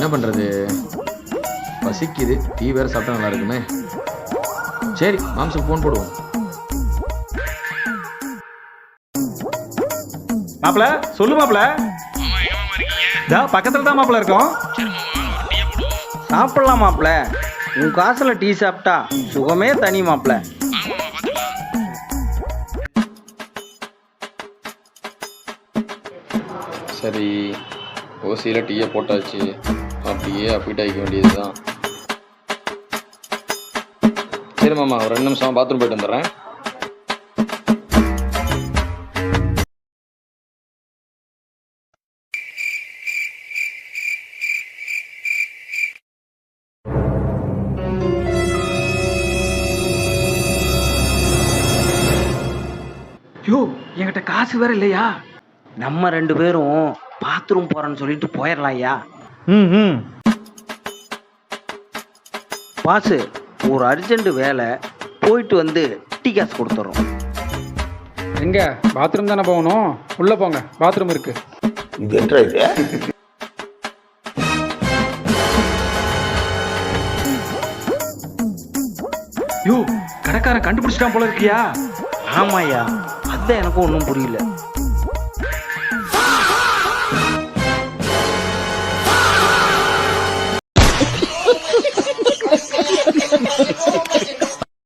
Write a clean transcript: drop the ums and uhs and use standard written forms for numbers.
என்ன பண்ணுறது, பசிக்குது, டீ வேறு சாப்பிட்டா நல்லா இருக்குமே. சரி, மாம்சுக்கு ஃபோன் போடுவோம். மாப்பிள சொல்லு மாப்பிள. பக்கத்துல தான் மாப்பிள இருக்கோம். சாப்பிடலாம் மாப்பிள. உன் காசுல டீ சாப்பிட்டா சுகமே தனி மாப்பிள. சரி, ஓசியில் டீயை போட்டாச்சு, அப்படியே அப்பிட் ஆகிக்க வேண்டியது தான். சரி மாமா, ஒரு 2 நிமிஷம் பாத்ரூம் போயிட்டு வந்துடுறேன். யோ, என்கிட்ட காசு வேற இல்லையா? நம்ம 2 பேரும் பாத்ரூம் போறோன்னு சொல்லிட்டு போயிடலாம் ஐயா. பாசு, ஒரு அர்ஜென்ட் வேலை, போயிட்டு வந்து டீ காசு கொடுத்துட்றோம். எங்க பாத்ரூம் தானே போகணும், உள்ள போங்க, பாத்ரூம் இருக்கு. யோ, கடைக்காரன் கண்டுபிடிச்சிட்டான் போல இருக்கியா? ஆமாய்யா, அதான் எனக்கும் ஒன்றும் புரியல.